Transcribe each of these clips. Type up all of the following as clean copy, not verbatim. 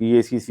PACC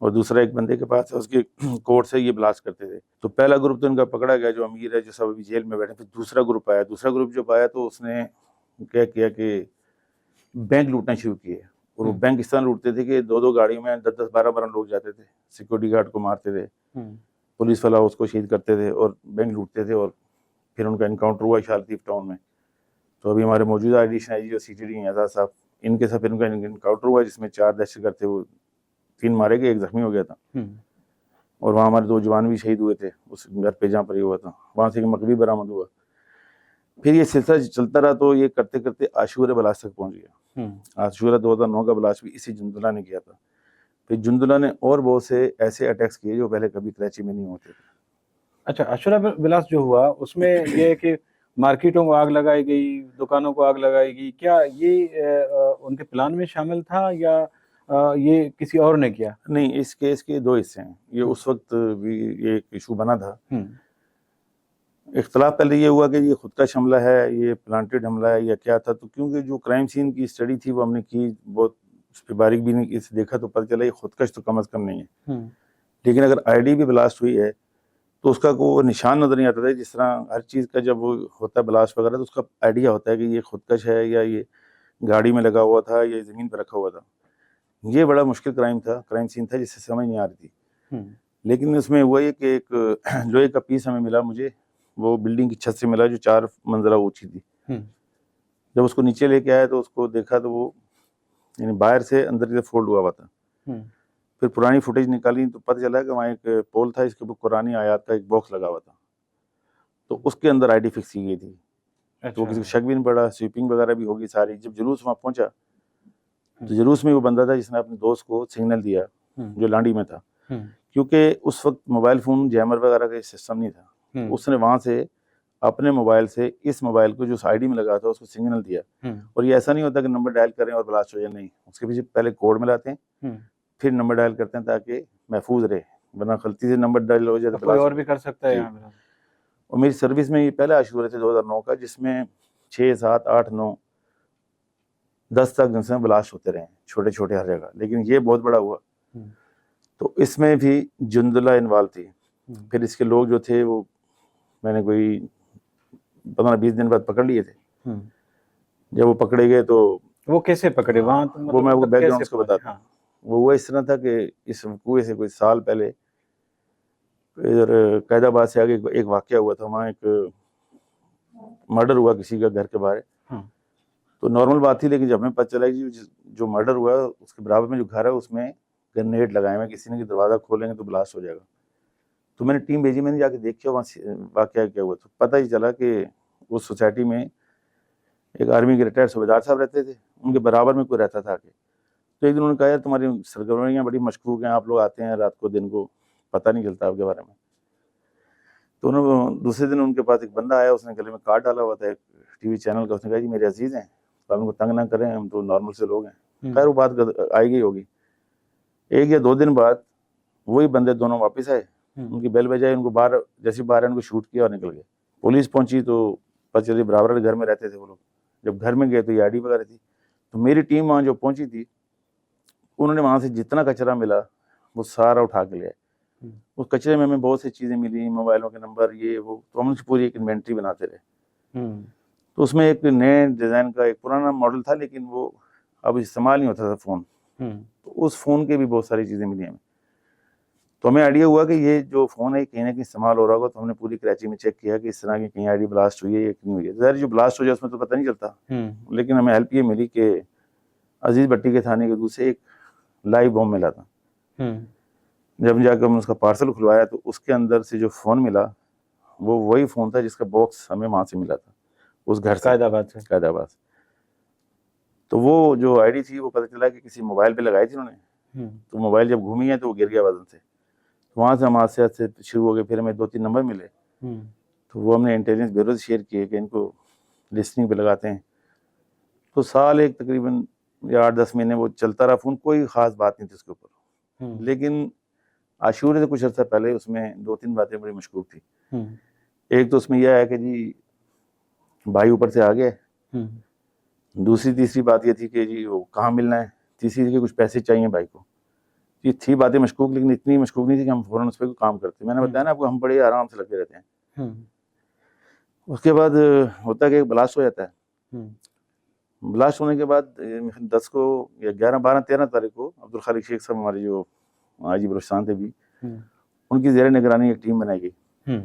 اور دوسرا ایک بندے کے پاس ہے، اس کے کوٹ سے یہ بلاسٹ کرتے تھے. تو پہلا گروپ تو ان کا پکڑا گیا جو امیر ہے، جو سب ابھی جیل میں بیٹھے. پھر دوسرا گروپ آیا. دوسرا گروپ جب آیا تو اس نے کیا کیا کہ بینک لوٹنا شروع کیے. اور وہ بینک اس طرح لوٹتے تھے کہ 2 گاڑیوں میں 10 12 لوگ جاتے تھے، سیکورٹی گارڈ کو مارتے تھے، پولیس والا اس کو شہید کرتے تھے اور بینک لوٹتے تھے. اور پھر ان کا انکاؤنٹر ہوا شالتیف ٹاؤن میں. تو ابھی ہمارے موجودہ ایڈیشنل آئی جی جو CTD ہیں اعزاز صاحب، ان کے ساتھ پھر ان کا انکاؤنٹر ہوا جس میں 4 دہشت گرد تھے. وہ 3 مارے گئے، 1 زخمی ہو گیا تھا. اور وہاں ہمارے 2 جوان بھی شہید ہوئے تھے اس گھر پہ جہاں پر یہ ہوا تھا. وہاں سے ایک مقبی برآمد ہوا. پھر یہ سلسلہ چلتا رہا تو یہ کرتے کرتے عاشور بلاسٹ تک پہنچ گیا. عاشور 2009 کا بلاسٹ بھی اسی جندلہ نے کیا تھا. پھر جندلہ نے اور بہت سے ایسے اٹیکس کیے جو پہلے کبھی کراچی میں نہیں ہوتے تھے. اچھا، عاشورہ بلاسٹ جو ہوا اس میں یہ ہے کہ مارکیٹوں کو آگ لگائی گئی، دکانوں کو آگ لگائی گئی، کیا یہ ان کے پلان میں شامل تھا یا یہ کسی اور نے کیا؟ نہیں، اس کیس کے 2 حصے ہیں. یہ اس وقت بھی یہ ایک ایشو بنا تھا. اختلاف پہلے یہ ہوا کہ یہ خود کش حملہ ہے، یہ پلانٹڈ حملہ ہے یا کیا تھا. تو کیونکہ جو کرائم سین کی اسٹڈی تھی وہ ہم نے کی، بہت اس پہ باریک بھی نہیں اسے دیکھا تو پتہ چلا یہ خودکش تو کم از کم نہیں ہے. لیکن اگر ID بھی بلاسٹ ہوئی ہے تو اس کا کوئی نشان نظر نہیں آتا تھا. جس طرح ہر چیز کا جب وہ ہوتا ہے بلاسٹ وغیرہ تو اس کا آئیڈیا ہوتا ہے کہ یہ خودکش ہے یا یہ گاڑی میں لگا ہوا تھا یا زمین پہ رکھا ہوا تھا. یہ بڑا مشکل کرائم سین تھا جس سے سمجھ نہیں آ رہی تھی. لیکن اس میں ہوا یہ کہ ایک لوہے کا پیس ہمیں ملا، مجھے وہ بلڈنگ کی چھت سے ملا جو 4 منزلہ اونچی تھی. جب اس کو نیچے لے کے آیا تو اس کو دیکھا تو وہ یعنی باہر سے اندر سے فولڈ ہوا تھا. پھر پرانی فوٹیج نکالی تو پتہ چلا کہ وہاں ایک پول تھا، اس کے اوپر قرآنی آیات کا ایک باکس لگا ہوا تھا. تو اس کے اندر ID فکس کی گئی تھی. تو کسی کو شک بھی نہیں پڑا. سویپنگ وغیرہ بھی ہوگی ساری. جب جلوس وہاں پہنچا تو جلوس میں وہ بندہ تھا جس نے اپنے دوست کو سگنل دیا جو لانڈی میں تھا. کیونکہ اس وقت موبائل فون جیمر وغیرہ کا سسٹم نہیں تھا. اس نے وہاں سے اپنے موبائل سے اس موبائل کو جو ID میں لگا تھا اس کو سگنل دیا. اور یہ ایسا نہیں ہوتا کہ نمبر ڈائل کریں اور بلاسٹ ہو جائے، نہیں. اس کے پیچھے پہلے کوڈ ملاتے ہیں پھر نمبر ڈائل کرتے ہیں تاکہ محفوظ رہے، ورنہ غلطی سے نمبر ڈائل ہو جائے تو کوئی اور بھی کر سکتا ہے یہاں پہ. اور میری سروس میں یہ پہلا عاشورہ تھا 2009 کا جس میں 6 7 8 9 10 تک جن سے بلاسٹ ہوتے رہے چھوٹے چھوٹے ہر جگہ. لیکن یہ بہت بڑا ہوا. تو اس میں بھی جندلہ انوالو تھی. پھر اس کے لوگ جو تھے وہ میں نے کوئی 15-20 دن بعد پکڑ لیے تھے. جب وہ پکڑے گئے تو وہ کیسے پکڑے وہاں؟ وہ میں وہ بیک گراؤنڈ اس کو بتاتا ہوں. وہ ہوا اس طرح تھا کہ اس کنویں سے کوئی سال پہلے ادھر قائد آباد سے آگے ایک واقعہ ہوا تھا. وہاں ایک مرڈر ہوا کسی کا گھر کے باہر. تو نارمل بات تھی، لیکن جب ہمیں پتہ چلا کہ جو مرڈر ہوا اس کے برابر میں جو گھر ہے اس میں گرنیڈ لگائے ہوئے، کسی نے کہ دروازہ کھولیں گے تو بلاسٹ ہو جائے گا. تو میں نے ٹیم بھیجی، میں نے جا کے دیکھا وہاں واقعہ کیا ہوا. تو پتہ ہی چلا کہ اس سوسائٹی میں ایک آرمی کے ریٹائرڈ صوبیدار صاحب رہتے تھے، ان کے برابر میں کوئی رہتا تھا. کہ تو ایک دن انہوں نے کہا یار تمہاری سرگرمیاں بڑی مشکوک ہیں، آپ لوگ آتے ہیں رات کو دن کو، پتہ نہیں چلتا آپ کے بارے میں. تو انہوں دوسرے دن ان کے پاس ایک بندہ آیا، اس نے گلے میں کارڈ ڈالا ہوا تھا ایک TV چینل کا. اس نے کہا جی میرے عزیز ہیں، آپ ان کو تنگ نہ کریں، ہم تو نارمل سے لوگ ہیں. خیر وہ بات آئی گئی ہوگی. 1 یا 2 دن بعد وہی بندے دونوں واپس آئے، ان کی بیل بجائی، ان کو باہر جیسے باہر ان کو شوٹ کیا اور نکل گئے. پولیس پہنچی تو پتہ چلی برابر گھر میں رہتے تھے وہ لوگ. جب گھر میں گئے تو یہ ID وغیرہ تھی. تو میری ٹیم وہاں جو پہنچی تھی انہوں نے وہاں سے جتنا کچرا ملا وہ سارا اٹھا کے لیا. اس کچرے میں ہمیں بہت سی چیزیں ملی، موبائلوں کے نمبر یہ وہ. تو ہم پوری ایک انوینٹری بناتے رہے. تو اس میں ایک نئے ڈیزائن کا ایک پرانا ماڈل تھا لیکن وہ اب استعمال نہیں ہوتا تھا فون. تو اس فون کے بھی بہت ساری چیزیں ملی ہمیں. تو ہمیں آئیڈیا ہوا کہ یہ جو فون ہے کہیں نہ کہیں استعمال ہو رہا ہوگا. تو ہم نے پوری کراچی میں چیک کیا کہ اس طرح کی کہیں ID بلاسٹ ہوئی ہے یا نہیں ہوئی ہے. ظاہر جو بلاسٹ ہو جائے اس میں تو پتہ نہیں چلتا، لیکن ہمیں ہیلپ یہ ملی کہ عزیز بٹی کے تھانے کے دوسرے ایک لائیو بم ملا تھا. جب جا کے ہم نے اس کا پارسل کھلوایا تو اس کے اندر سے جو فون ملا وہ وہی فون تھا جس کا باکس ہمیں وہاں سے ملا تھا، اس گھر سے، قائد آباد سے. تو وہ جو ID تھی وہ پتہ چلا کہ کسی موبائل پہ لگائی تھی انہوں نے. تو موبائل جب گھومی ہے تو وہ گر گیا وزن سے. وہاں سے ہم سے شروع ہو گئے. پھر ہمیں 2-3 نمبر ملے تو وہ ہم نے انٹیلیجنس بیورو سے شیئر کیے کہ ان کو لسننگ پہ لگاتے ہیں. تو سال ایک تقریباً یا 8-10 مہینے وہ چلتا رہا فون. کوئی خاص بات نہیں تھی اس کے اوپر. لیکن عاشورے سے کچھ عرصہ پہلے اس میں 2-3 باتیں بڑی مشکوک تھی. ایک تو اس میں یہ ہے کہ جی بھائی اوپر سے آ گئے. دوسری تیسری بات یہ تھی کہ جی وہ کہاں ملنا ہے. تیسری تھی کہ کچھ پیسے چاہیے بھائی کو. یہ تھی باتیں مشکوک، لیکن اتنی مشکوک نہیں تھی کہ ہم فوراً اس پہ کام کرتے. میں نے بتایا نا آپ کو، ہم بڑے آرام سے لگے رہتے ہیں. اس کے بعد ہوتا ہے کہ ایک بلاسٹ ہو جاتا ہے. بلاسٹ ہونے کے بعد 10 کو یا 11 12 13 تاریخ کو عبدالخالق شیخ صاحب ہمارے جو آئی جی بلوچستان تھے بھی، ان کی زیر نگرانی ایک ٹیم بنائی گئی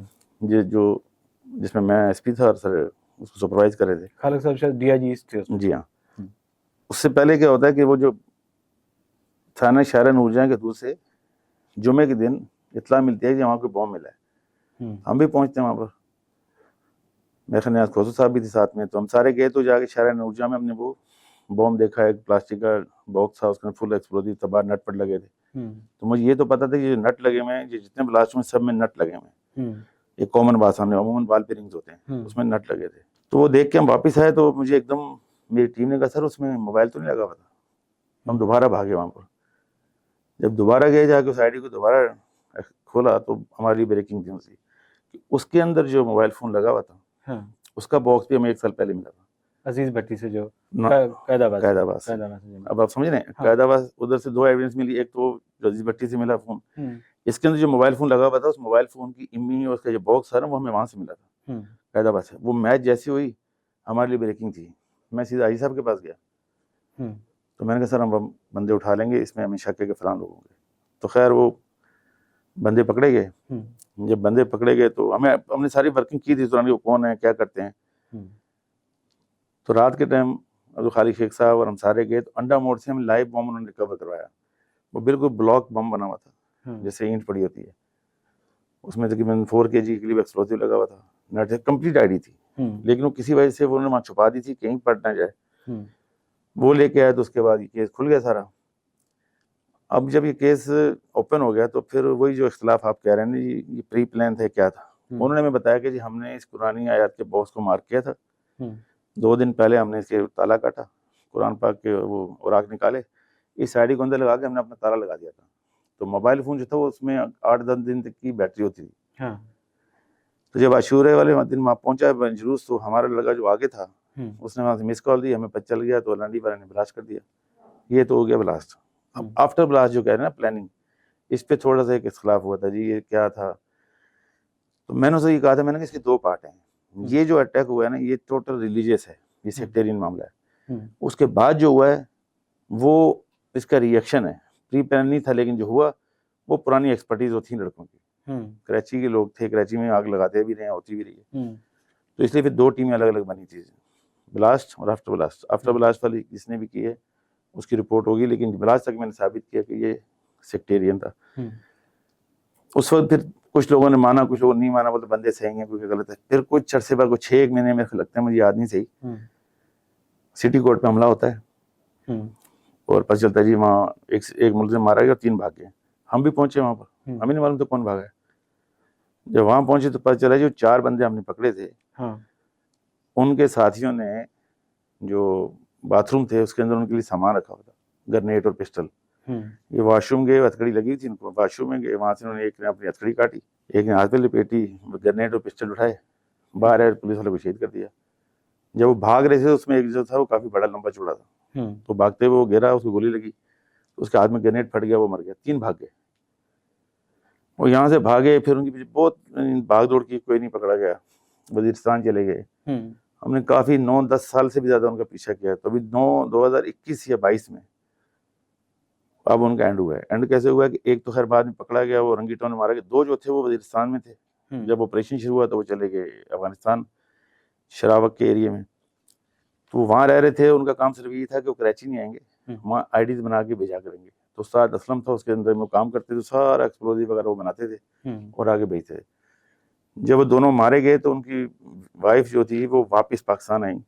جس میں ایس پی تھا اور سر اس کو سپروائز کر رہے تھے. خالق صاحب شاید ڈی آئی جی ایسٹ تھے. جی ہاں. اس سے پہلے کیا ہوتا ہے کہ وہ جو تھانہ شاہراہ نورجہاں کے دور سے جمعے کے دن اطلاع ملتی ہے کہ وہاں کوئی بم ملا ہے. ہم بھی پہنچتے ہیں وہاں پر، میرے خیال میں کھوسو صاحب بھی تھے ساتھ میں. تو ہم سارے گئے تو جا کے شاہراہ نورجہاں میں ہم نے وہ بم دیکھا. ایک پلاسٹک کا باکس تھا، اس میں فل ایکسپلوزیو تھا، باہر نٹ پٹ لگے تھے. تو مجھے یہ تو پتا تھا کہ یہ نٹ لگے ہوئے ہیں، یہ جتنے بلاسٹ میں سب میں نٹ لگے ہوئے ہیں. ایک کامن بات سامنے، عموماً بال پیرنگز ہوتے ہیں، اس میں نٹ لگے تھے. تو وہ دیکھ کے ہم واپس آئے تو مجھے ایک دم میری ٹیم نے کہا سر اس میں موبائل تو نہیں لگا ہوا تھا. ہم دوبارہ بھاگے وہاں پر. جب دوبارہ گئے جا کے اس آئی ڈی کو دوبارہ کھولا تو ہماری بریکنگ نیوز تھی کہ اس کے اندر جو موبائل فون لگا ہوا تھا اس کا باکس بھی ہمیں 1 سال پہلے ملا تھا. عزیز بھٹی سے جو قائد آباد. اب آپ سمجھ رہے ہیں، قائد آباد ادھر سے 2 ایویڈنس ملی. ایک تو جو عزیز بھٹی سے ملا فون، اس کے اندر جو موبائل فون لگا ہوا تھا اس موبائل فون کی امی اور اس کا جو باکس تھا نا وہ ہمیں وہاں سے ملا تھا، قائد آباد سے. وہ میچ جیسی ہوئی ہمارے لیے بریکنگ تھی. میں سیدھا آئی صاحب کے پاس گیا تو میں نے کہا سر ہم بندے اٹھا لیں گے، اس میں ہمیں شک ہے کہ فلاں لوگ ہوں گے. تو خیر وہ بندے پکڑے گئے. جب بندے پکڑے گئے تو ہم نے ساری ورکنگ کی تھی وہ کون ہے کیا کرتے ہیں. تو رات کے ٹائم عبدالخالق شیخ صاحب اور ہم سارے گئے تو انڈا موڑ سے ہم لائیو بم انہوں نے ریکور کروایا. وہ بالکل بلاک بم بنا ہوا تھا جیسے اینٹ پڑی ہوتی ہے. اس میں تقریباً 4 kg کے لیے ایکسپلوزیو لگا ہوا تھا. نیٹ کمپلیٹ آئی ڈی تھی، لیکن وہ کسی وجہ سے انہوں نے وہاں چھپا دی تھی کہیں پڑ نہ جائے. وہ لے کے آئے تو اس کے بعد یہ کیس کھل گیا سارا. اب جب یہ کیس اوپن ہو گیا تو پھر وہی جو اختلاف آپ کہہ رہے ہیں یہ پری پلان تھا کیا تھا. انہوں نے ہمیں بتایا کہ جی ہم نے اس قرآنی آیات کے باکس کو مارک کیا تھا. 2 دن پہلے ہم نے اس کے تالا کاٹا، قرآن پاک کے وہ اوراق نکالے، اس آئی ڈی کو اندر لگا کے ہم نے اپنا تالا لگا دیا تھا. تو موبائل فون جو تھا وہ اس میں 8-10 دن تک کی بیٹری ہوتی تھی. تو جب عاشورے والے دن وہاں پہنچا جلوس تو ہمارا لڑکا جو آگے تھا اس نے وہاں سے مس کال دی، ہمیں پتہ چل گیا تو لانڈی والے نے بلاسٹ کر دیا. یہ تو ہو گیا بلاسٹ. اب آفٹر بلاسٹ جو کہہ رہے ہیں نا پلاننگ، اس پہ تھوڑا سا ایک اختلاف ہوا تھا جی یہ کیا تھا. تو میں نے اسے یہ کہا تھا، میں نے کہا اس کے 2 پارٹ ہیں. یہ جو اٹیک ہوا ہے نا یہ ٹوٹل ریلیجیس ہے، یہ سیکٹیرین معاملہ ہے. اس کے بعد جو ہوا ہے وہ اس کا ری ایکشن ہے. پری پلان نہیں تھا، لیکن جو ہوا وہ پرانی ایکسپرٹیز ہوتی ہیں لڑکوں کی. کراچی کے لوگ تھے، کراچی میں آگ لگاتے بھی رہے ہیں، ہوتی بھی رہی ہے. تو اس لیے پھر 2 ٹیمیں الگ الگ بنی تھی، بلاسٹ اور آفٹر بلاسٹ. آفٹر بلاسٹ والی جس نے بھی کی ہے اس کی رپورٹ ہوگی، لیکن بلاسٹ تک میں نے ثابت کیا کہ یہ سیکٹیرین تھا. اس وقت پھر کچھ لوگوں نے مانا، کچھ لوگوں نے نہیں مانا، بولتے بندے صحیح ہیں کوئی غلط ہے. پھر کچھ عرصے بعد 6 مہینے میں لگتا ہے مجھے یاد نہیں صحیح، سٹی کورٹ پہ حملہ ہوتا ہے اور پتہ چلتا ہے جی وہاں ایک ملزم مارا گیا اور 3 بھاگ گئے. ہم بھی پہنچے وہاں پر، ہمیں نہیں معلوم تو کون بھاگا ہے. جب وہاں پہنچے تو پتہ چلا جو 4 بندے ہم نے پکڑے تھے ان کے ساتھیوں نے جو باتھ روم تھے اس کے اندر ان کے لیے سامان رکھا ہوا تھا، گرنیٹ اور پسٹل. یہ واش روم گئے، ہتھکڑی لگی تھی ان کو، واش روم میں گئے، وہاں سے انہوں نے ایک نے اپنی ہتھکڑی کاٹی، ایک نے ہاتھ پہ لپیٹی، گرنیٹ اور پسٹل اٹھائے، باہر آئے، پولیس والے کو شہید کر دیا. جب وہ بھاگ رہے تھے اس میں ایک جو تھا وہ کافی بڑا لمبا چوڑا تھا، تو بھاگتے ہوئے وہ گرا، اس کو گولی لگی، اس کے ہاتھ میں گرنیٹ پھٹ گیا، وہ مر گیا. 3 بھاگ گئے. وہ یہاں سے بھاگے، پھر ان کی بہت بھاگ دوڑ کی، کوئی نہیں پکڑا گیا. وزیرستان چلے گئے. ہم نے کافی 9-10 سال سے بھی زیادہ ان کا پیچھا کیا. تو ابھی 2021 یا 22 میں اب ان کا اینڈ ہوا ہے. اینڈ کیسے ہوا ہے کہ ایک تو خیر بعد میں پکڑا گیا، وہ رنگی ٹون میں مارا گیا. 2 جو تھے وہ وزیرستان میں تھے. جب آپریشن شروع ہوا تو وہ چلے گئے افغانستان شراوک کے ایریے میں. تو وہ وہاں رہ رہے تھے. ان کا کام صرف یہ تھا کہ وہ کراچی نہیں آئیں گے، وہاں آئی ڈیز بنا کے بھیجا کریں گے. تو استاد اسلم تھا اس کے اندر میں کام کرتے تھے، سارا ایکسپلوزیو وغیرہ وہ بناتے تھے اور آگے بھیجتے تھے. جب وہ دونوں مارے گئے تو ان کی وائف جو تھی وہ واپس پاکستان آئیں.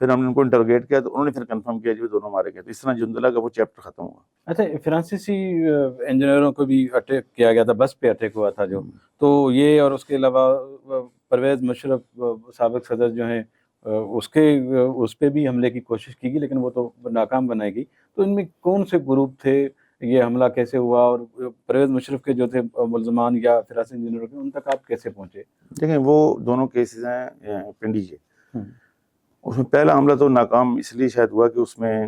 پھر ہم نے ان کو انٹروگیٹ کیا تو انہوں نے پھر کنفرم کیا جو دونوں مارے گئے. تو اس طرح جندلہ کا وہ چیپٹر ختم ہوا. اچھا، فرانسیسی انجینئروں کو بھی اٹیک کیا گیا تھا، بس پہ اٹیک ہوا تھا جو، تو یہ اور اس کے علاوہ پرویز مشرف سابق صدر جو ہیں اس پہ بھی حملے کی کوشش کی گئی لیکن وہ تو ناکام بنائی گئی. تو ان میں کون سے گروپ تھے، یہ حملہ کیسے ہوا، اور پرویز مشرف کے جو تھے ملزمان یا فرانسیسی انجینئروں کے، ان تک آپ کیسے پہنچے؟ دیکھیں وہ دونوں کیسز ہیں پنڈی کے. اس میں پہلا حملہ تو ناکام اس لیے شاید ہوا کہ اس میں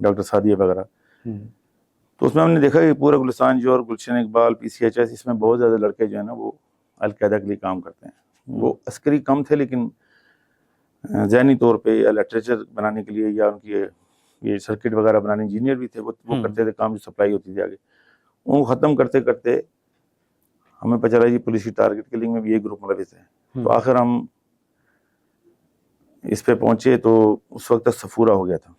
ڈاکٹر سعدیہ وغیرہ. ہوں. تو اس میں ہم نے دیکھا کہ پورا گلستان جو اور گلشن اقبال PCHS اس میں بہت زیادہ لڑکے جو ہیں نا وہ القاعدہ کے لیے کام کرتے ہیں. وہ عسکری کم تھے لیکن ذہنی طور پہ یا لٹریچر بنانے کے لیے یا ان کی یہ سرکٹ وغیرہ بنانے انجینئر بھی تھے, وہ کرتے تھے کام, جو سپلائی ہوتی تھی آگے. ان کو ختم کرتے کرتے ہمیں پتہ چلا جی پولیس کی ٹارگٹ کلنگ میں بھی یہ گروپ ملوث ہے. تو آخر ہم اس پہ پہنچے تو اس وقت تک صفورہ ہو گیا تھا.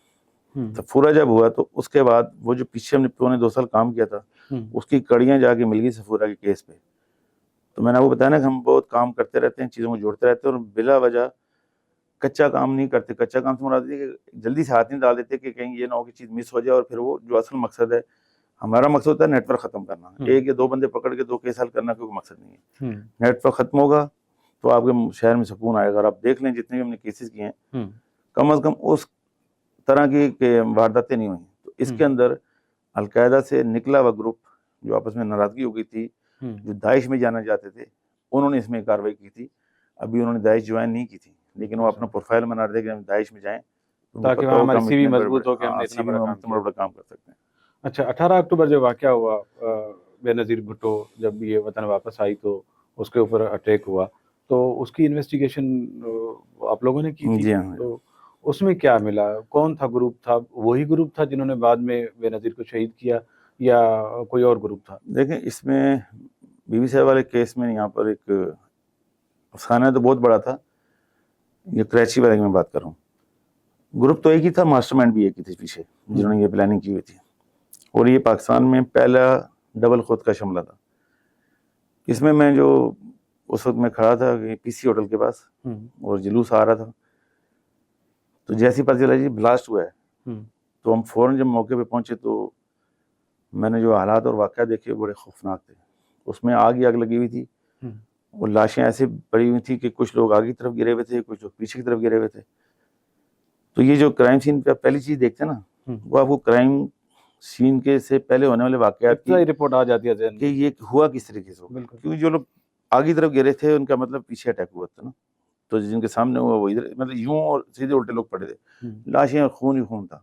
صفورہ جب ہوا تو اس کے بعد وہ جو پیچھے ہم نے 2.25 سال کام کیا تھا اس کی کڑیاں جا کے مل گئی صفورہ کے کیس پہ. تو میں نے آپ کو بتایا نا کہ ہم بہت کام کرتے رہتے ہیں, چیزوں کو جوڑتے رہتے ہیں اور بلا وجہ کچا کام نہیں کرتے. کچا کام سے مراد یہ کہ جلدی سے ہاتھ نہیں ڈال دیتے کہ کہیں یہ نہ ہو کہ چیز مس ہو جائے, اور پھر وہ جو اصل مقصد ہے, ہمارا مقصد ہوتا ہے نیٹ ورک ختم کرنا. 1 یا 2 بندے پکڑ کے 2 کیس حل کرنا کوئی مقصد نہیں ہے. نیٹ ورک ختم ہوگا تو آپ کے شہر میں سکون آئے گا. اور آپ دیکھ لیں جتنے بھی ہم نے کیسز کیے ہیں کم از کم اس طرح کی وارداتیں نہیں ہوئی. تو اس کے اندر القاعدہ سے نکلا ہوا گروپ جو آپس میں ناراضگی ہو گئی تھی, جو داعش میں جانا چاہتے تھے, انہوں نے اس میں کارروائی کی تھی. ابھی انہوں نے داعش جوائن نہیں کی تھی لیکن وہ اپنا پروفائل بنا رہے تھے کہ ہم داعش میں جائیں تاکہ وہاں ہماری سی وی مضبوط ہو کہ ہم نے اتنا بڑا کام کر سکتے ہیں. اچھا, 18 اکتوبر جو واقعہ ہوا بے نظیر بھٹو جب یہ وطن واپس آئی تو اس کے اوپر اٹیک ہوا, تو اس کی انویسٹیگیشن آپ لوگوں نے کی تھی؟ جی ہاں. تو اس میں کیا ملا؟ کون تھا گروپ تھا؟ وہی گروپ تھا جنہوں نے بعد میں بے نظیر کو شہید کیا یا کوئی اور گروپ تھا؟ دیکھیں اس میں بی بی صاحب والے کیس میں یہاں پر ایک افسانہ تو بہت بڑا تھا. یہ کراچی والے کی میں بات کر رہا ہوں. گروپ تو ایک ہی تھا, ماسٹر مائنڈ بھی ایک ہی تھے پیچھے جنہوں نے یہ پلاننگ کی ہوئی تھی. اور یہ پاکستان میں پہلا ڈبل خود کا حملہ تھا. اس میں جو اس وقت میں کھڑا تھا PC ہوٹل کے پاس اور جلوس آ رہا تھا, تو جیسی پتہ چلا جی بلاسٹ ہوا ہے, تو ہم فوراً جب موقع پہ پہنچے تو میں نے جو حالات اور واقعہ دیکھے بڑے خوفناک تھے. اس میں آگ ہی آگ لگی ہوئی تھی اور لاشیں ایسے پڑی ہوئی تھیں کہ کچھ لوگ آگے کی طرف گرے ہوئے تھے, کچھ لوگ پیچھے کی طرف گرے ہوئے تھے. تو یہ جو کرائم سین پہ پہلی چیز دیکھتے ہیں نا وہ آپ کو کرائم سین کے سے پہلے ہونے والے واقعات کی رپورٹ آ جاتی ہے کہ یہ ہوا کس طریقے سے. کیونکہ جو لوگ آگے طرف گرے تھے ان کا مطلب پیچھے اٹیک ہوا تھا نا, تو جن کے سامنے ہوا وہ ادھر مطلب یوں اور سیدھے الٹے لوگ پڑے تھے, لاشیں اور خون ہی خون تھا.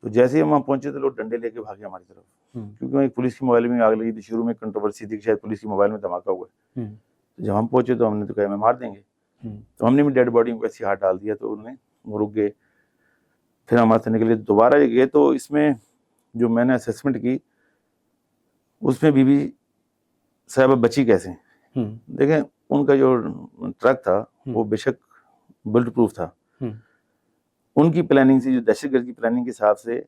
تو جیسے ہی ہم وہاں پہنچے تو لوگ ڈنڈے لے کے بھاگے ہماری طرف, کیونکہ ایک پولیس کی موبائل میں آگ لگی تھی. شروع میں کنٹروورسی تھی کہ شاید پولیس کی موبائل میں دھماکہ ہوا ہے. جب ہم پہنچے تو ہم نے تو کہا ہمیں مار دیں گے, تو ہم نے بھی ڈیڈ باڈی کو ایسے ہاتھ ڈال دیا تو انہوں نے وہ رک گئے. پھر ہمارے سے نکلے دوبارہ گئے تو اس میں جو میں نے اسیسمنٹ کی اس میں بی بی صاحبہ بچی کیسے. دیکھیں ان کا جو ٹرک تھا وہ بے شک بلٹ پروف تھا. ان کی پلاننگ سے, جو دہشت گرد کی پلاننگ کے حساب سے,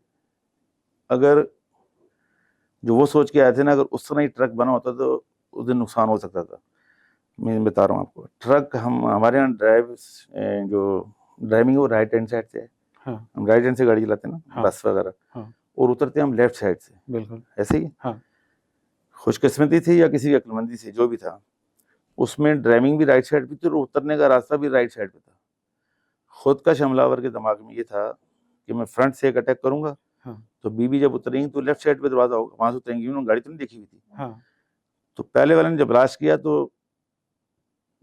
اگر جو وہ سوچ کے آئے تھے نا, اگر اس طرح ہی ٹرک بنا ہوتا تو اس دن نقصان ہو سکتا تھا. میں بتا رہا ہوں آپ کو, ٹرک ہمارے یہاں جو ڈرائیونگ ہے وہ رائٹ ہینڈ سائڈ سے ہے. ہم رائٹ ہینڈ سے گاڑی چلاتے ہیں نا, بس وغیرہ, اور اترتے ہم لیفٹ سائڈ سے. بالکل ایسے ہی خوش قسمتی تھی یا کسی کی عقل مندی سے جو بھی تھا, اس میں ڈرائیونگ بھی رائٹ سائڈ پہ تھی اور اترنے کا راستہ بھی رائٹ سائڈ پہ تھا. خود کا حملہ آور کے دماغ میں یہ تھا کہ میں فرنٹ سے ایک اٹیک کروں گا, تو بی بی جب اتریں گی تو لیفٹ سائڈ پہ دروازہ ہوگا, وہاں سے اتریں گی. انہوں نے گاڑی تو نہیں دیکھی ہوئی تھی. تو پہلے والے نے جب بلاسٹ کیا تو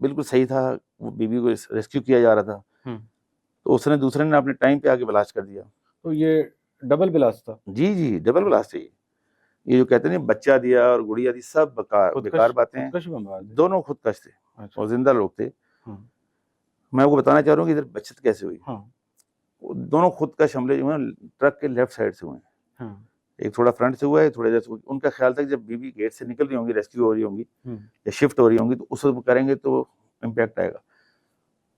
بالکل صحیح تھا, وہ بی بی کو ریسکیو کیا جا رہا تھا, تو اس نے دوسرے نے اپنے ٹائم پہ آگے بلاسٹ کر دیا. تو یہ ڈبل بلاسٹ تھا؟ جی ڈبل بلاسٹ ہے. یہ جو کہتے ہیں بچہ دیا اور گڑیا دی سب بیکار باتیں ہیں. دونوں خودکش تھے اور زندہ لوگ تھے. میں آپ کو بتانا چاہ رہا ہوں کہ ادھر بچت کیسے ہوئی. دونوں خودکش حملے جو ہیں ٹرک کے لیفٹ سائڈ سے ہوئے ہیں. ایک تھوڑا فرنٹ سے ہوا ہے, تھوڑا ادھر سے. ان کا خیال تھا کہ جب بی بی گیٹ سے نکل رہی ہوں گی, ریسکیو ہو رہی ہوں گی یا شفٹ ہو رہی ہوں گی, تو اس وقت کریں گے تو امپیکٹ آئے گا.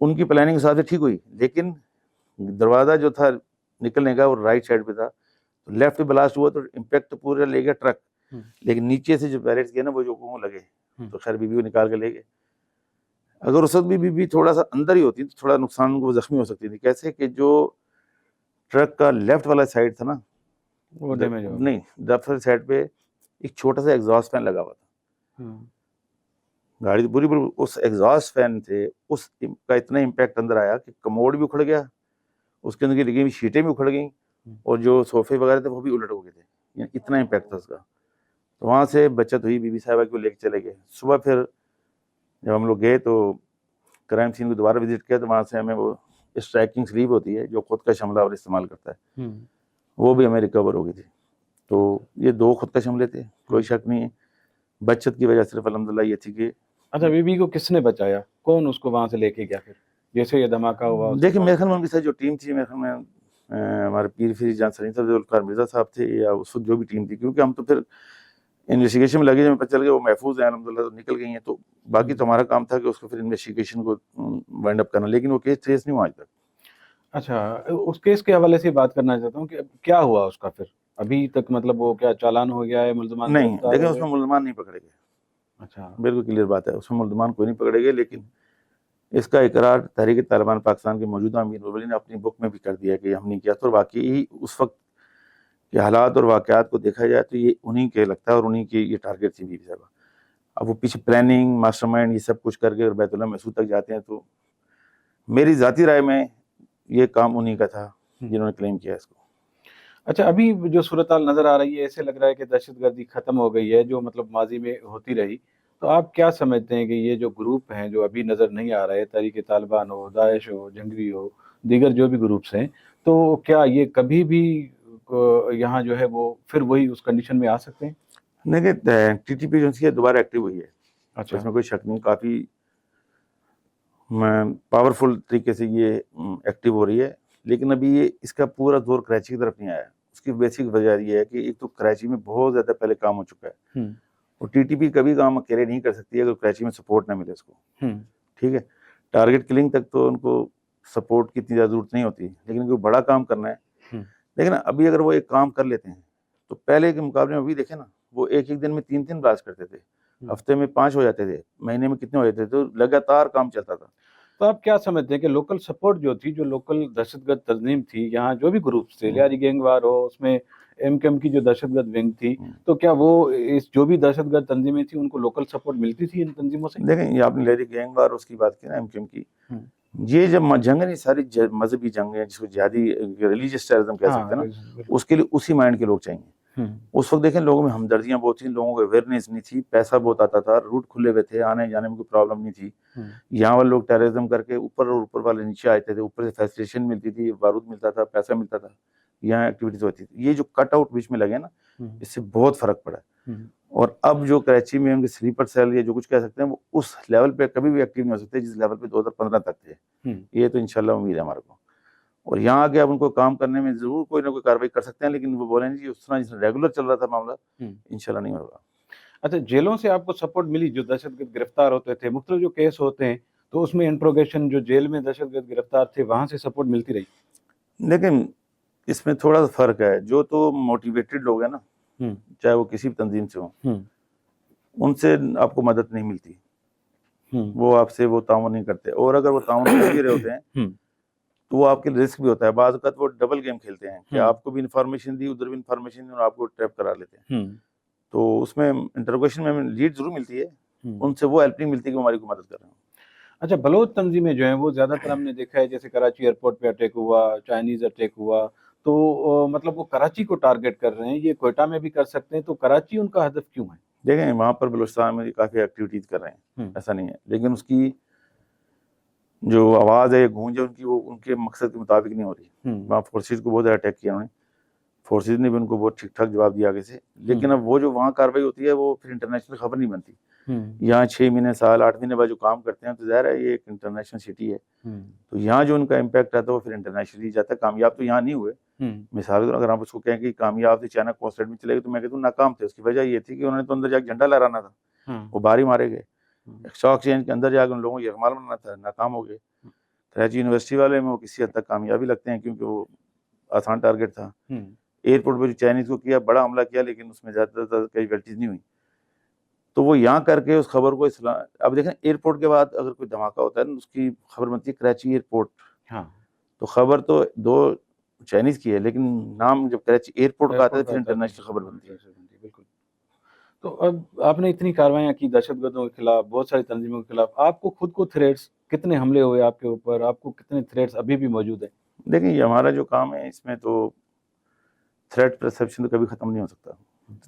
ان کی پلاننگ کے ساتھ ٹھیک ہوئی, لیکن دروازہ جو تھا نکلنے کا وہ رائٹ سائڈ پہ تھا, تو لیفٹ پہ بلاسٹ ہوا تو امپیکٹ پورا لے گیا ٹرک, لیکن نیچے سے جو بیریٹس گئے نا وہ جو لگے, تو خیر بی بی کو نکال کے لے گئے. اگر اس وقت بھی بی بی تھوڑا سا اندر ہی ہوتی تو تھوڑا نقصان کو زخمی ہو سکتی تھی. کیسے کہ جو ٹرک کا لیفٹ والا سائڈ تھا نا, وہ ڈیمیج ہو نہیں, لیفٹ والی سائڈ پہ ایک چھوٹا سا ایگزاسٹ فین لگا ہوا تھا. گاڑی پوری اس ایگزاسٹ فین سے اس کا اتنا امپیکٹ اندر آیا کہ کموڈ بھی اکھڑ گیا, اس کے اندر کی لگی ہوئی شیٹیں بھی اکھڑ گئیں, اور جو صوفے وغیرہ تھے وہ بھی الٹ ہو گئے تھے. یعنی اتنا امپیکٹ تھا اس کا. تو وہاں سے بچت ہوئی, بی بی صاحبہ کو لے کے چلے گئے. صبح پھر جب ہم لوگ گئے تو کرائم سین کو دوبارہ وزٹ کیا, تو وہاں سے ہمیں وہ اسٹرائکنگ سلیپ ہوتی ہے جو خود کا حملہ اور استعمال کرتا ہے, وہ بھی ہمیں ریکور ہو گئی تھی. تو یہ 2 خودکش حملے تھے, کوئی شک نہیں ہے. بچت کی وجہ صرف الحمدللہ یہ تھی کہ اچھا بی بی کو کس نے بچایا, کون اس کو وہاں سے لے کے گیا پھر جیسے یہ دھماکہ ہوا اس کے دیکھیں بعد؟ میرے خیال میں ان کے ساتھ جو ٹیم تھی, میرے خیال میں ہمارے پیر فری جان سلیم صاحب, ذوالفقار مرزا صاحب تھے, یا اس وقت جو بھی ٹیم تھی, کیونکہ ہم تو پھر انویسٹیگیشن میں لگے, جب پتہ چل گیا وہ محفوظ ہیں الحمدللہ, تو نکل گئی ہیں. تو باقی تو ہمارا کام تھا کہ اس کو پھر انویسٹیگیشن کو وائنڈ اپ کرنا, لیکن وہ کیس ٹریس نہیں ہوا آج تک. اچھا اس کیس کے حوالے سے بات کرنا چاہتا ہوں کہ کیا ہوا اس کا پھر ابھی تک, مطلب وہ کیا چالان ہو گیا ہے, ملزمان نہیں, گرفتار دیکھیں ہو اس گئے؟ میں ملزمان نہیں پکڑے گئے, اچھا بالکل کلیئر بات ہے, اس میں ملزمان کوئی نہیں پکڑے گئے. لیکن اس کا اقرار تحریک طالبان پاکستان کے موجودہ امیر نور ولی نے اپنی بک میں بھی کر دیا کہ ہم نے کیا تھا, اور واقعی اس وقت کے حالات اور واقعات کو دیکھا جائے تو یہ انہی کے لگتا ہے, اور انہی کی یہ ٹارگیٹ تھی بی بی صاحبہ. اب وہ پیچھے پلاننگ, ماسٹر مائنڈ, یہ سب کچھ کر کے اور بیت اللہ محسود تک جاتے ہیں, تو میری ذاتی رائے میں یہ کام انہی کا تھا جنہوں نے کلیم کیا اس کو. اچھا ابھی جو صورتحال نظر آ رہی ہے, ایسے لگ رہا ہے کہ دہشت گردی ختم ہو گئی ہے جو مطلب ماضی میں ہوتی رہی, تو آپ کیا سمجھتے ہیں کہ یہ جو گروپ ہیں جو ابھی نظر نہیں آ رہے, تحریک طالبان ہو, داعش ہو, جنگوی ہو, دیگر جو بھی گروپس ہیں, تو کیا یہ کبھی بھی یہاں جو ہے وہ پھر وہی اس کنڈیشن میں آ سکتے ہیں؟ دیکھیں ٹی ٹی پی جو ہے دوبارہ ایکٹیو ہوئی ہے, اچھا اس میں کوئی شک نہیں, کافی پاورفل طریقے سے یہ ایکٹیو ہو رہی ہے. لیکن ابھی یہ اس کا پورا زور کراچی کی طرف نہیں آیا. اس کی بیسک وجہ یہ ہے کہ ایک تو کراچی میں بہت زیادہ پہلے کام ہو چکا ہے, اور ٹی ٹی پی کبھی کام اکیلے نہیں کر سکتی اگر کراچی میں سپورٹ نہ ملے اس کو. ٹھیک ہے, ٹارگیٹ کلنگ تک تو ان کو سپورٹ کی اتنی زیادہ ضرورت نہیں ہوتی, لیکن کوئی بڑا کام کرنا ہے. لیکن ابھی اگر وہ ایک کام کر لیتے ہیں تو پہلے کے مقابلے میں ابھی دیکھیں نا, وہ ایک دن میں 3 بلاسٹ کرتے تھے, ہفتے میں 5 ہو جاتے تھے, مہینے میں کتنے ہو جاتے تھے, تو لگاتار کام چلتا تھا. تو آپ کیا سمجھتے ہیں کہ لوکل سپورٹ جو تھی, جو لوکل دہشت گرد تنظیم تھی, یہاں جو بھی گروپس تھے, لیاری گینگ وار ہو, اس میں ایم کیم کی جو دہشت گرد ونگ تھی, تو کیا وہ اس جو بھی دہشت گرد تنظیمیں تھیں ان کو لوکل سپورٹ ملتی تھی ان تنظیموں سے؟ دیکھیں یہ آپ نے لیری گینگ وار اس کی بات کی نا, ایم کیم کی, یہ جب جنگ ہے, ساری مذہبی جنگ ہے جس کو جہادی ریلیجیس ٹیررزم کہہ سکتے ہیں نا, اس کے لیے اسی مائنڈ کے لوگ چاہیے. اس وقت دیکھیں لوگوں میں ہمدردیاں بہت تھیں, لوگوں کو اویئرنیس نہیں تھی, پیسہ بہت آتا تھا, روٹ کھلے ہوئے تھے, آنے جانے میں کوئی پرابلم نہیں تھی. یہاں والے لوگ ٹیررزم کر کے اوپر اور اوپر والے نیچے آتے تھے, اوپر سے فیسلیٹیشن ملتی تھی, بارود ملتا تھا, پیسہ ملتا تھا, یہاں ایکٹیویٹیز ہوتی تھی. یہ جو کٹ آؤٹ بیچ میں لگے نا, اس سے بہت فرق پڑا ہے. اور اب جو کراچی میں ان کے سلیپر سیل یا جو کچھ کہہ سکتے ہیں, وہ اس لیول پہ کبھی بھی ایکٹیو نہیں ہو سکتے جس لیول پہ 2015 تک تھے. یہ تو انشاءاللہ امید ہے ہمارے کو. اور یہاں آ کے اب ان کو کام کرنے میں ضرور کوئی نہ کوئی کاروائی کر سکتے ہیں, لیکن وہ بولیں جی اس طرح جس ریگولر چل رہا تھا معاملہ, انشاءاللہ نہیں ہوگا. اچھا جیلوں سے آپ کو سپورٹ ملی, جو دہشت گرد گرفتار ہوتے تھے, مختلف جو کیس ہوتے ہیں, تو اس میں انٹروگیشن جو جیل میں دہشت گرد گرفتار تھے وہاں سے سپورٹ ملتی رہی؟ لیکن اس میں تھوڑا سا فرق ہے, جو تو موٹیویٹڈ لوگ ہیں نا, چاہے وہ کسی بھی تنظیم سے ہوں, ان سے آپ کو مدد نہیں ملتی, وہ آپ سے وہ تعاون نہیں کرتے, اور اگر وہ تعاون کر بھی رہے ہوتے ہیں تو وہ آپ کے رسک بھی ہوتا ہے. بعض اوقات وہ ڈبل گیم کھیلتے ہیں کہ آپ کو بھی انفارمیشن دی, ادھر بھی انفارمیشن دی, اور آپ کو ٹریپ کرا لیتے ہیں. تو اس میں انٹروگیشن میں لیڈ ضرور ملتی ہے, ان سے وہ ہیلپ نہیں ملتی کہ وہ ہماری کو مدد کر رہے ہیں. اچھا بلوچ تنظیمیں جو ہیں وہ زیادہ تر ہم نے دیکھا ہے, جیسے کراچی ایئرپورٹ پہ اٹیک ہوا, چائنیز اٹیک ہوا, تو مطلب وہ کراچی کو ٹارگیٹ کر رہے ہیں, یہ کوئٹہ میں بھی کر سکتے ہیں, تو کراچی ان کا ہدف کیوں ہے؟ دیکھیں وہاں پر بلوچستان میں کافی ایکٹیویٹیز کر رہے ہیں, ایسا نہیں ہے, لیکن اس کی جو آواز ہے, گونج ہے ان کی, وہ ان کے مقصد کے مطابق نہیں ہو رہی. وہاں فورسز کو بہت زیادہ اٹیک کیا انہوں نے, فورسز نے بھی ان کو بہت ٹھیک ٹھاک جواب دیا آگے سے. لیکن اب وہ جو وہاں کاروائی ہوتی ہے وہ پھر انٹرنیشنل خبر نہیں بنتی. یہاں 6 مہینے, سال, 8 مہینے بعد جو کام کرتے ہیں, تو ظاہر ہے یہ ایک انٹرنیشنل سٹی ہے, تو یہاں جو ان کا امپیکٹ آتا ہے وہ پھر انٹرنیشنلی جاتا ہے. کامیاب تو یہاں نہیں ہوئے. مثال کے طور اگر آپ اس کو کہیں کہ کامیاب تھے چائنا کانسلیٹ میں چلے گئے, تو میں کہتا ہوں ناکام تھے. اس کی وجہ یہ تھی کہ انہوں نے تو اندر جا کے جھنڈا لہرانا تھا, وہ باہر ہی مارے گئے. اسٹاک ایکسچینج کے اندر جا کے ان لوگوں کو یرغمال بنانا تھا, ناکام ہو گئے. کراچی یونیورسٹی والے میں وہ کسی حد تک کامیابی لگتے ہیں, کیونکہ وہ آسان ٹارگیٹ تھا. ایئرپورٹ پہ جو چائنیز کو کیا, بڑا حملہ کیا, لیکن اس میں زیادہ تر کیجویلٹیز نہیں ہوئی. تو وہ یہاں کر کے اس خبر کو اب دیکھیں ایئرپورٹ کے بعد اگر کوئی دھماکہ ہوتا ہے نا, اس کی خبر بنتی ہے کراچی ایئرپورٹ. تو خبر تو 2 چائنیز کی ہے, لیکن نام جب کراچی ایئرپورٹ کا آتا ہے پھر انٹرنیشنل خبر بنتی ہے. بالکل. تو اب آپ نے اتنی کاروائیاں کی دہشت گردوں کے خلاف, بہت ساری تنظیموں کے خلاف, آپ کو خود کو تھریٹس, کتنے حملے ہوئے آپ کے اوپر, آپ کو کتنے تھریٹس ابھی بھی موجود ہیں؟ دیکھیں یہ ہمارا جو کام ہے, اس میں تو تھریٹ پرسیپشن تو کبھی ختم نہیں ہو سکتا.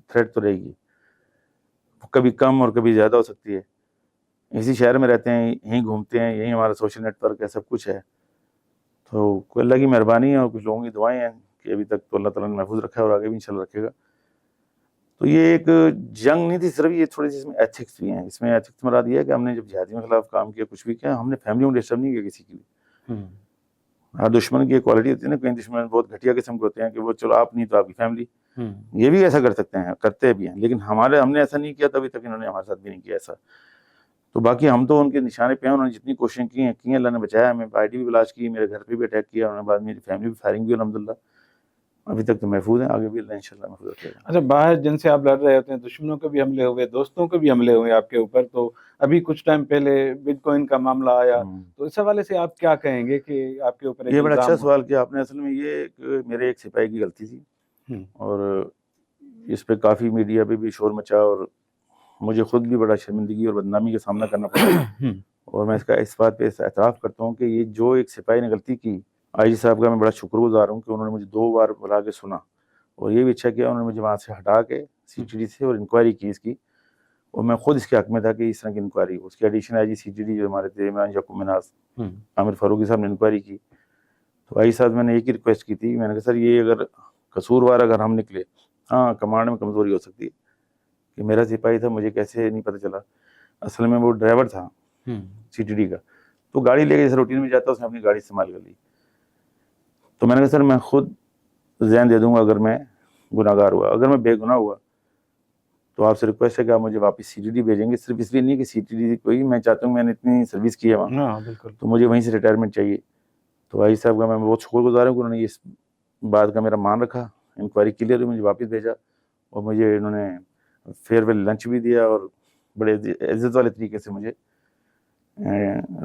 تھریٹ تو رہے گی, کبھی کم اور کبھی زیادہ ہو سکتی ہے. اسی شہر میں رہتے ہیں, یہیں گھومتے ہیں, یہیں ہمارا سوشل نیٹ ورک ہے, سب کچھ ہے. تو کوئی اللہ کی مہربانی ہے اور کچھ لوگوں کی دعائیں ہیں کہ باقی ابھی تک تو اللہ تعالیٰ نے محفوظ رکھا ہے اور آگے بھی انشاءاللہ رکھے گا. تو یہ ایک جنگ نہیں تھی صرف, یہ تھوڑی سی اس میں ایتھکس بھی ہیں. اس میں ایتھکس مراد یہ ہے کہ ہم نے جب جہادیوں کے خلاف کام کیا, کچھ بھی کیا, ہم نے فیملی کو ڈسٹرب نہیں کیا کسی کی بھی. ہر دشمن کی ایک کوالٹی ہوتی ہے نا, کئی دشمن بہت گھٹیا قسم کے ہوتے ہیں کہ وہ چلو آپ نہیں تو آپ کی فیملی, یہ بھی ایسا کر سکتے ہیں, کرتے بھی ہیں, لیکن ہم نے ایسا نہیں کیا, تبھی تک انہوں نے ہمارے ساتھ بھی نہیں کیا ایسا. تو باقی ہم تو ان کے نشانے پہ ہیں, انہوں نے جتنی کوششیں کی ہیں اللہ نے بچایا ہمیں. آئی ٹی بھی بلاش کی, میرے گھر پہ بھی اٹیک کیا انہوں نے, بعد میری فیملی بھی فائرنگ بھی الحمدللہ, ابھی تک تو محفوظ ہیں, آگے بھی اللہ انشاءاللہ محفوظ رکھے گا. اچھا, باہر جن سے آپ لڑ رہے ہوتے ہیں, دشمنوں کے بھی حملے ہوئے, دوستوں کے بھی حملے ہوئے آپ کے اوپر, تو ابھی کچھ ٹائم پہلے بٹ کوائن کا معاملہ آیا, تو اس حوالے سے آپ کیا کہیں گے کہ آپ کے اوپر ایک یہ بڑا اچھا الزام سوال کیا آپ نے. اصل میں یہ میرے ایک سپاہی کی غلطی تھی, اور اس پہ کافی میڈیا پہ بھی شور مچا, اور مجھے خود بھی بڑا شرمندگی اور بدنامی کا سامنا کرنا پڑا. اور میں اس بات پہ اعتراف کرتا ہوں کہ یہ جو ایک سپاہی نے غلطی کی, آئی جی صاحب کا میں بڑا شکر گزار ہوں کہ انہوں نے مجھے 2 بار بلا کے سنا, اور یہ بھی اچھا کیا انہوں نے مجھے وہاں سے ہٹا کے سی ٹی ڈی سے اور انکوائری کی اس کی, اور میں خود اس کے حق میں تھا کہ اس طرح کی انکوائری. اس کی ایڈیشن آئی جی سی ٹی ڈی جو ہمارے تھے, عمران یعقوب مناز, عامر فاروقی صاحب نے انکوائری کی. تو آئی صاحب میں نے ایک ہی ریکویسٹ کی تھی, میں نے کہا سر یہ اگر قصوروار اگر ہم نکلے, ہاں کمانڈ میں کمزوری ہو سکتی ہے, کہ میرا سپاہی تھا, مجھے کیسے نہیں پتہ چلا, اصل میں وہ ڈرائیور تھا سی ٹی ڈی کا, تو گاڑی لے کے جیسے روٹین میں جاتا اس نے اپنی گاڑی استعمال کر لی. تو میں نے کہا سر میں خود ذہن دے دوں گا اگر میں گناہ گار ہوا, اگر میں بے گناہ ہوا تو آپ سے ریکویسٹ ہے کہ آپ مجھے واپس سی ٹی ڈی بھیجیں گے. صرف اس لیے نہیں کہ سی ٹی ڈی کوئی, میں چاہتا ہوں میں نے اتنی سروس کی ہے وہاں, تو مجھے وہیں سے ریٹائرمنٹ چاہیے. تو آئی صاحب کا میں بہت شکر گزار ہوں کہ انہوں نے اس بات کا میرا مان رکھا, انکوائری کلیئر ہوئی, مجھے واپس بھیجا, اور مجھے انہوں نے فیئر ویل لنچ بھی دیا, اور بڑے عزت والے طریقے سے مجھے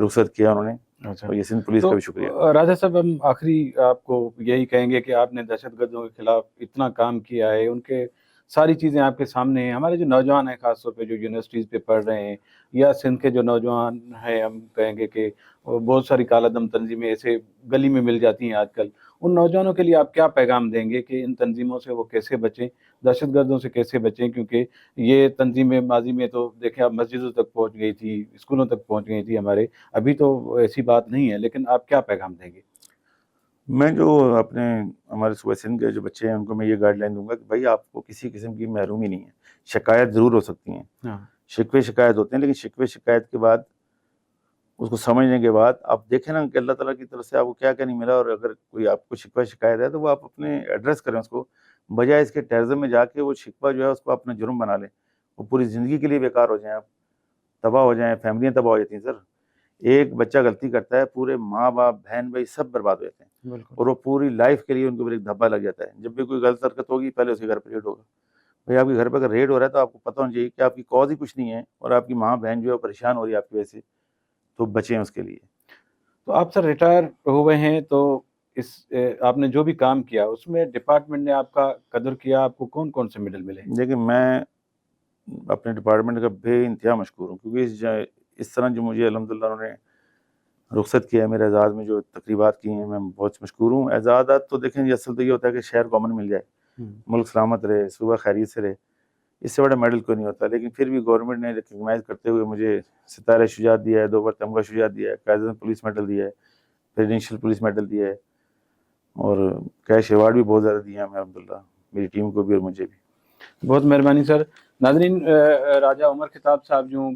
رخصت کیا انہوں نے. اور یہ سندھ پولیس کا بھی شکریہ. راجہ صاحب, ہم آخری آپ کو یہی کہیں گے کہ آپ نے دہشت گردوں کے خلاف اتنا کام کیا ہے, ان کے ساری چیزیں آپ کے سامنے ہیں. ہمارے جو نوجوان ہیں, خاص طور پہ جو یونیورسٹیز پہ پڑھ رہے ہیں, یا سندھ کے جو نوجوان ہیں, ہم کہیں گے کہ بہت ساری کالا دم تنظیمیں ایسے گلی میں مل جاتی ہیں آج کل, ان نوجوانوں کے لیے آپ کیا پیغام دیں گے کہ ان تنظیموں سے وہ کیسے بچیں, دہشت گردوں سے کیسے بچیں؟ کیونکہ یہ تنظیمیں ماضی میں تو دیکھیں آپ مسجدوں تک پہنچ گئی تھی, اسکولوں تک پہنچ گئی تھی ہمارے, ابھی تو ایسی بات نہیں ہے, لیکن آپ کیا پیغام دیں گے؟ میں جو ہمارے صوبہ سندھ کے جو بچے ہیں ان کو میں یہ گائیڈ لائن دوں گا کہ بھائی آپ کو کسی قسم کی محرومی نہیں ہے. شکایت ضرور ہو سکتی ہیں, شکوے شکایت ہوتے ہیں, لیکن شکوے شکایت کے بعد اس کو سمجھنے کے بعد آپ دیکھیں نا کہ اللہ تعالیٰ کی طرف سے آپ کو کیا کیا نہیں ملا, اور اگر کوئی آپ کو شکوہ شکایت ہے تو وہ آپ اپنے ایڈریس کریں اس کو, بجائے اس کے ٹیرزم میں جا کے وہ شکوہ جو ہے اس کو اپنا جرم بنا لیں, وہ پوری زندگی کے لیے بیکار ہو جائیں, آپ تباہ ہو جائیں, فیملیاں تباہ ہو جاتی ہیں. سر ایک بچہ غلطی کرتا ہے, پورے ماں باپ بہن بھائی سب برباد ہو جاتے ہیں, اور وہ پوری لائف کے لیے ان کے اوپر ایک دھبا لگ جاتا ہے. جب بھی کوئی غلط حرکت ہوگی پہلے اس کے گھر پہ ریڈ ہوگا. بھائی آپ کے گھر پہ اگر ریڈ ہو رہا ہے تو آپ کو پتہ ہونا چاہیے کہ آپ کی کاز ہی کچھ نہیں ہے, اور آپ کی ماں بہن جو ہے پریشان ہو رہی ہے آپ کی وجہ سے, تو بچیں اس کے لیے. تو آپ سر ریٹائر ہوئے ہیں, تو اس آپ نے جو بھی کام کیا اس میں ڈپارٹمنٹ نے آپ کا قدر کیا, آپ کو کون کون سے میڈل ملے؟ دیکھیں میں اپنے ڈپارٹمنٹ کا بے انتہا مشکور ہوں, کیونکہ اس طرح جو مجھے الحمدللہ انہوں نے رخصت کیا ہے, میرے اعزاز میں جو تقریبات کی ہیں, میں بہت مشکور ہوں. اعزازات تو دیکھیں اصل تو یہ ہوتا ہے کہ شہر کو امن مل جائے, ملک سلامت رہے, صوبہ خیریت سے رہے, اس سے بڑا میڈل کوئی نہیں ہوتا. لیکن پھر بھی گورنمنٹ نے ریکگنائز کرتے ہوئے مجھے ستارہ شجاعت دیا ہے, 2 بار تمغہ شجاعت دیا ہے, قائد پولیس میڈل دیا ہے, پریزیڈنشیل پولیس میڈل دیا ہے, اور کیش ایوارڈ بھی بہت زیادہ دیا ہے الحمدللہ میری ٹیم کو بھی اور مجھے بھی. بہت مہربانی سر. ناظرین, راجہ عمر خطاب صاحب جو